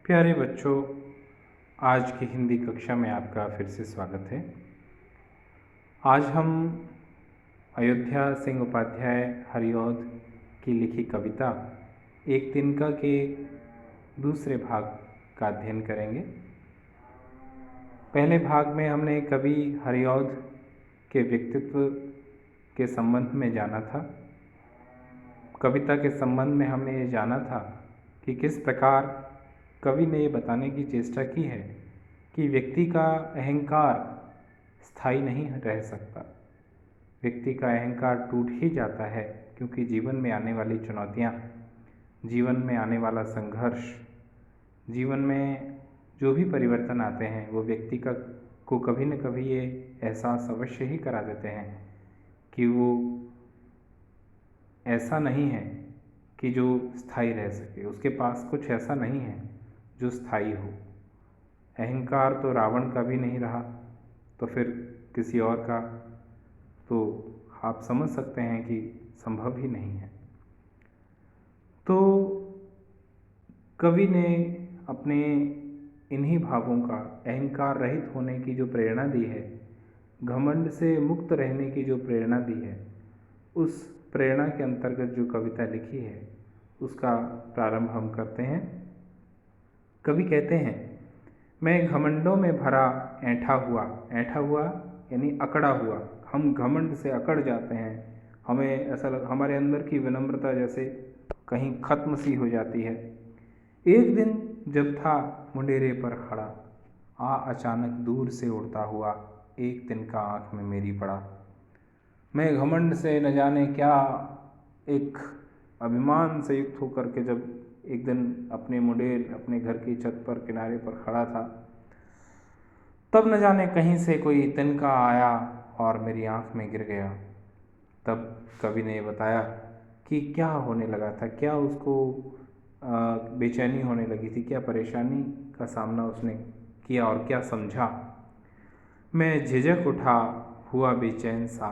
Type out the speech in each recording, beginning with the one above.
प्यारे बच्चों, आज की हिंदी कक्षा में आपका फिर से स्वागत है। आज हम अयोध्या सिंह उपाध्याय हरिऔध की लिखी कविता एक तिनका के दूसरे भाग का अध्ययन करेंगे। पहले भाग में हमने कवि हरिऔध के व्यक्तित्व के संबंध में जाना था। कविता के संबंध में हमने ये जाना था कि किस प्रकार कवि ने ये बताने की चेष्टा की है कि व्यक्ति का अहंकार स्थायी नहीं रह सकता। व्यक्ति का अहंकार टूट ही जाता है क्योंकि जीवन में आने वाली चुनौतियाँ, जीवन में आने वाला संघर्ष, जीवन में जो भी परिवर्तन आते हैं वो व्यक्ति को कभी न कभी ये एहसास अवश्य ही करा देते हैं कि वो ऐसा नहीं है कि जो स्थायी रह सके, उसके पास कुछ ऐसा नहीं है जो स्थायी हो। अहंकार तो रावण का भी नहीं रहा, तो फिर किसी और का तो आप समझ सकते हैं कि संभव ही नहीं है। तो कवि ने अपने इन्हीं भावों का, अहंकार रहित होने की जो प्रेरणा दी है, घमंड से मुक्त रहने की जो प्रेरणा दी है, उस प्रेरणा के अंतर्गत जो कविता लिखी है उसका प्रारंभ हम करते हैं। कवि कहते हैं, मैं घमंडों में भरा ऐंठा हुआ यानी अकड़ा हुआ। हम घमंड से अकड़ जाते हैं, हमें ऐसा हमारे अंदर की विनम्रता जैसे कहीं खत्म सी हो जाती है। एक दिन जब था मुंडेरे पर खड़ा, अचानक दूर से उड़ता हुआ एक तिनका आँख में मेरी पड़ा। मैं घमंड से न जाने क्या एक अभिमान से युक्त होकर के जब एक दिन अपने मुंडेर, अपने घर की छत पर किनारे पर खड़ा था, तब न जाने कहीं से कोई तिनका आया और मेरी आँख में गिर गया। तब कवि ने बताया कि क्या होने लगा था, क्या उसको बेचैनी होने लगी थी, क्या परेशानी का सामना उसने किया और क्या समझा। मैं झिझक उठा हुआ बेचैन सा,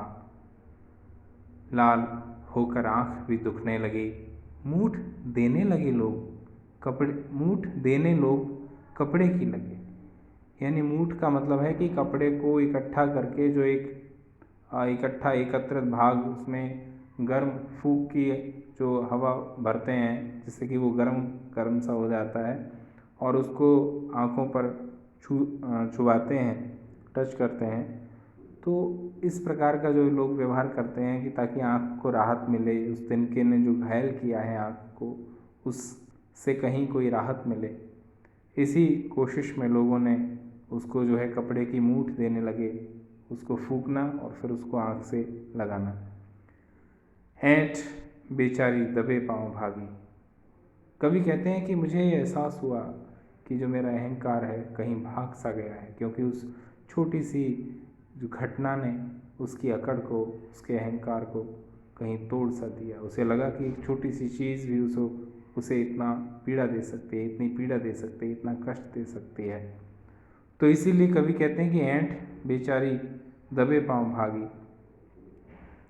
लाल होकर आँख भी दुखने लगी। मूठ देने लोग कपड़े की लगे। यानी मूठ का मतलब है कि कपड़े को इकट्ठा करके जो एकत्रित भाग, उसमें गर्म फूंक की जो हवा भरते हैं जिससे कि वो गर्म सा हो जाता है और उसको आँखों पर छुआते हैं, टच करते हैं। तो इस प्रकार का जो लोग व्यवहार करते हैं कि ताकि आँख को राहत मिले, उस तिनके ने जो घायल किया है आँख को, उससे कहीं कोई राहत मिले, इसी कोशिश में लोगों ने उसको जो है कपड़े की मूठ देने लगे, उसको फूंकना और फिर उसको आँख से लगाना। ऐंठ बेचारी दबे पाँव भागी। कवि कहते हैं कि मुझे ये एहसास हुआ कि जो मेरा अहंकार है कहीं भाग सा गया है, क्योंकि उस छोटी सी जो घटना ने उसकी अकड़ को, उसके अहंकार को कहीं तोड़ सा दिया। उसे लगा कि एक छोटी सी चीज़ भी उसे इतना पीड़ा दे सकती है, इतनी पीड़ा दे सकती है, इतना कष्ट दे सकती है। तो इसीलिए कवि कहते हैं कि ऐंठ बेचारी दबे पाँव भागी।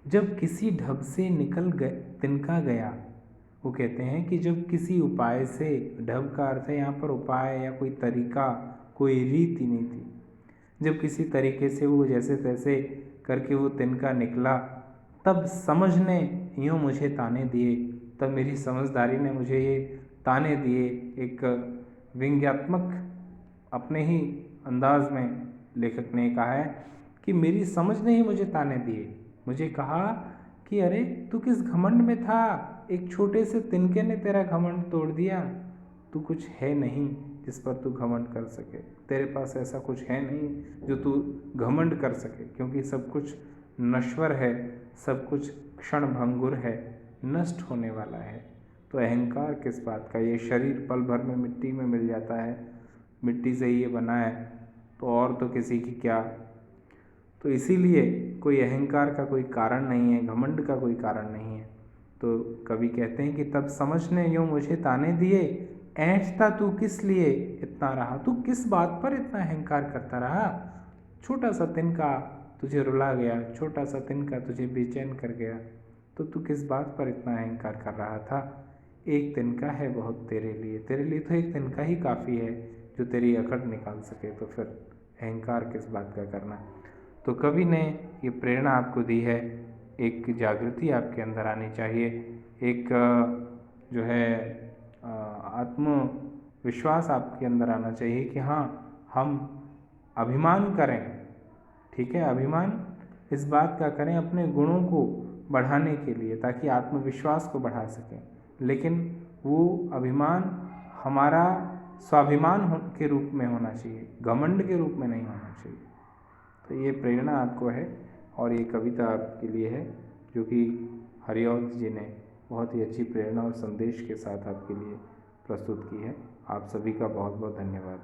जब किसी ढब से निकल तिनका गया, वो कहते हैं कि जब किसी उपाय से, ढब का अर्थ है यहाँ पर उपाय या कोई तरीका, कोई रीति नहीं थी, जब किसी तरीके से वो जैसे तैसे करके वो तिनका निकला, तब समझ ने यूँ मुझे ताने दिए, तब मेरी समझदारी ने मुझे ये ताने दिए। एक व्यंग्यात्मक अपने ही अंदाज में लेखक ने कहा है कि मेरी समझ ने ही मुझे ताने दिए। मुझे कहा कि अरे तू किस घमंड में था, एक छोटे से तिनके ने तेरा घमंड तोड़ दिया। तू कुछ है नहीं जिस पर तू घमंड कर सके, तेरे पास ऐसा कुछ है नहीं जो तू घमंड कर सके, क्योंकि सब कुछ नश्वर है, सब कुछ क्षणभंगुर है, नष्ट होने वाला है। तो अहंकार किस बात का, ये शरीर पल भर में मिट्टी में मिल जाता है, मिट्टी से ही ये बना है, तो और तो किसी की क्या। तो इसीलिए कोई अहंकार का कोई कारण नहीं है, घमंड का कोई कारण नहीं है। तो कवि कहते हैं कि तब समझ ने यूँ मुझे ताने दिए, ऐंठता तू किस लिए इतना रहा, तू किस बात पर इतना अहंकार करता रहा। छोटा सा तिनका तुझे रुला गया, छोटा सा तिनका तुझे बेचैन कर गया, तो तू किस बात पर इतना अहंकार कर रहा था। एक तिनका है बहुत तेरे लिए तो एक तिनका ही काफ़ी है जो तेरी अकड़ निकाल सके, तो फिर अहंकार किस बात का करना। तो कवि ने ये प्रेरणा आपको दी है, एक जागृति आपके अंदर आनी चाहिए, एक जो है आत्मविश्वास आपके अंदर आना चाहिए कि हाँ हम अभिमान करें, ठीक है, अभिमान इस बात का करें अपने गुणों को बढ़ाने के लिए ताकि आत्मविश्वास को बढ़ा सकें, लेकिन वो अभिमान हमारा स्वाभिमान के रूप में होना चाहिए, घमंड के रूप में नहीं होना चाहिए। तो ये प्रेरणा आपको है और ये कविता आपके लिए है जो कि हरिऔध जी ने बहुत ही अच्छी प्रेरणा और संदेश के साथ आपके लिए प्रस्तुत की है। आप सभी का बहुत बहुत धन्यवाद।